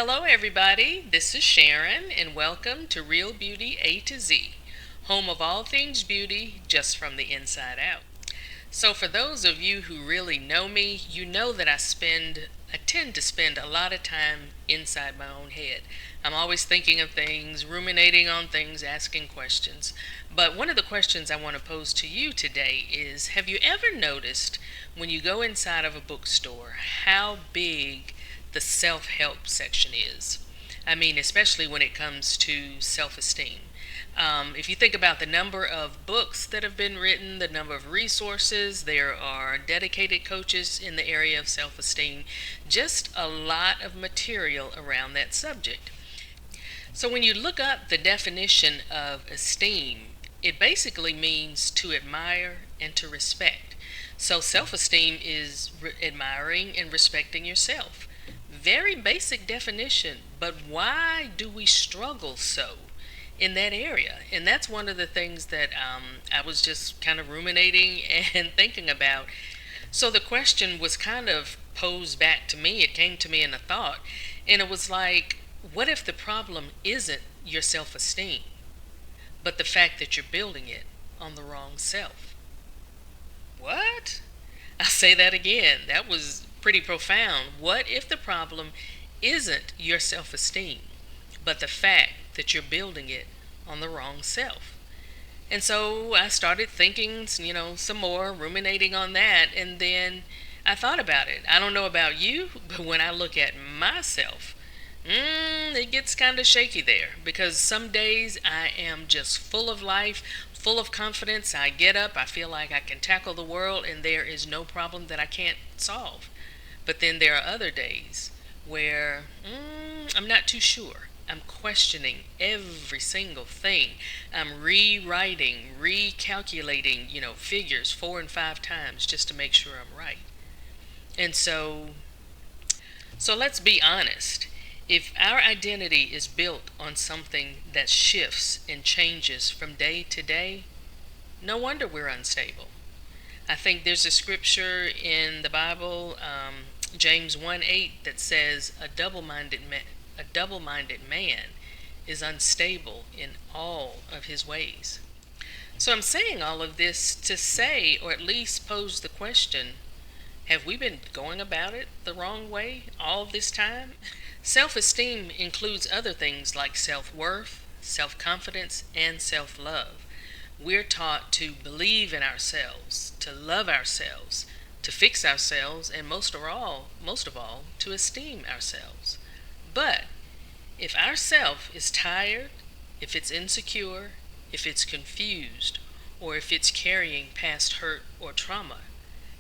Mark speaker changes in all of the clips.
Speaker 1: Hello, everybody. This is Sharon, and welcome to Real Beauty A to Z, home of all things beauty, just from the inside out. So, for those of you who really know me, you know that I tend to spend a lot of time inside my own head. I'm always thinking of things, ruminating on things, asking questions. But one of the questions I want to pose to you today is, have you ever noticed when you go inside of a bookstore how big the self help section is? I mean, especially when it comes to self esteem. If you think about the number of books that have been written, the number of resources, there are dedicated coaches in the area of self esteem, just a lot of material around that subject. So, when you look up the definition of esteem, it basically means to admire and to respect. So, self esteem is admiring and respecting yourself. Very basic definition, but why do we struggle so in that area? And that's one of the things that I was just kind of ruminating and thinking about. So the question was kind of posed back to me. It came to me in a thought, and it was like, what if the problem isn't your self esteem, but the fact that you're building it on the wrong self? What? I'll say that again. That was pretty profound. What if the problem isn't your self esteem, but the fact that you're building it on the wrong self? And so I started thinking, some more, ruminating on that, and then I thought about it. I don't know about you, but when I look at myself, it gets kind of shaky there because some days I am just full of life, full of confidence. I get up, I feel like I can tackle the world, and there is no problem that I can't solve. But then there are other days where I'm not too sure. I'm questioning every single thing. I'm rewriting, recalculating, figures 4 and 5 times just to make sure I'm right. And so let's be honest. If our identity is built on something that shifts and changes from day to day, no wonder we're unstable. I think there's a scripture in the Bible, James 1:8, that says a double-minded man is unstable in all of his ways. So I'm saying all of this to say, or at least pose the question, have we been going about it the wrong way all this time? Self esteem includes other things like self worth, self confidence, and self love. We're taught to believe in ourselves, to love ourselves, to fix ourselves, and most of all, to esteem ourselves. But if our self is tired, if it's insecure, if it's confused, or if it's carrying past hurt or trauma,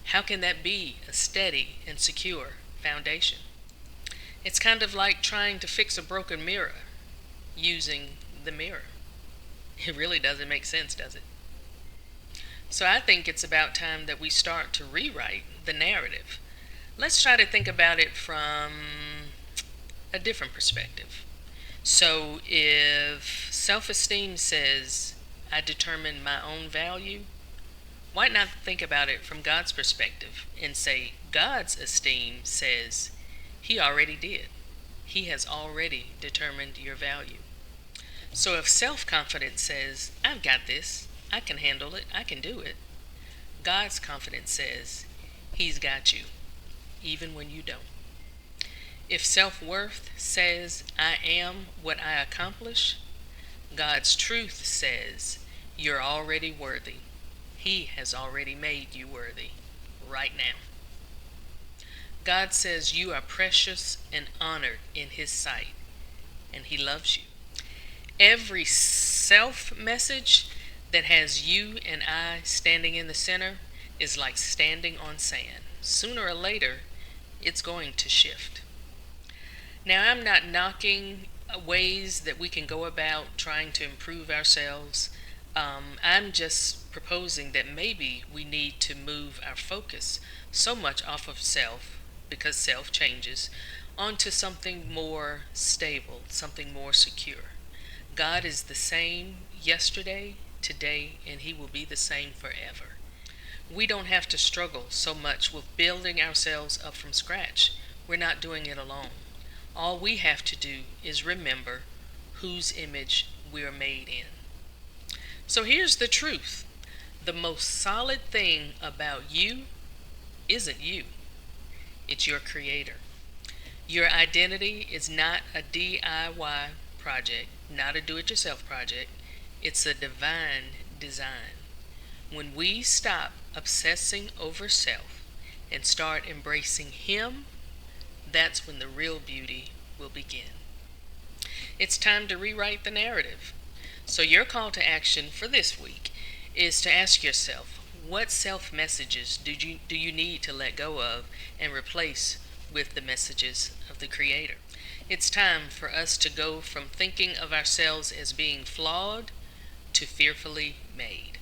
Speaker 1: how can that be a steady and secure foundation? It's kind of like trying to fix a broken mirror using the mirror. It really doesn't make sense, does it? So I think it's about time that we start to rewrite the narrative. Let's try to think about it from a different perspective. So if self esteem says, I determine my own value, why not think about it from God's perspective and say, God's esteem says, He already did. He has already determined your value. So if self confidence says, I've got this, I can handle it, I can do it, God's confidence says, He's got you, even when you don't. If self worth says, I am what I accomplish, God's truth says, you're already worthy. He has already made you worthy right now. God says you are precious and honored in His sight, and He loves you. Every self message that has you and I standing in the center is like standing on sand. Sooner or later, it's going to shift. Now, I'm not knocking ways that we can go about trying to improve ourselves. I'm just proposing that maybe we need to move our focus so much off of self, because self changes, onto something more stable, something more secure. God is the same yesterday, today, and He will be the same forever. We don't have to struggle so much with building ourselves up from scratch. We're not doing it alone. All we have to do is remember whose image we're made in. So here's the truth. The most solid thing about you isn't you. It's your creator. Your identity is not a DIY project, not a do-it-yourself project. It's a divine design. When we stop obsessing over self and start embracing Him, that's when the real beauty will begin. It's time to rewrite the narrative. So, your call to action for this week is to ask yourself, what self messages do you need to let go of and replace with the messages of the Creator? It's time for us to go from thinking of ourselves as being flawed to fearfully made.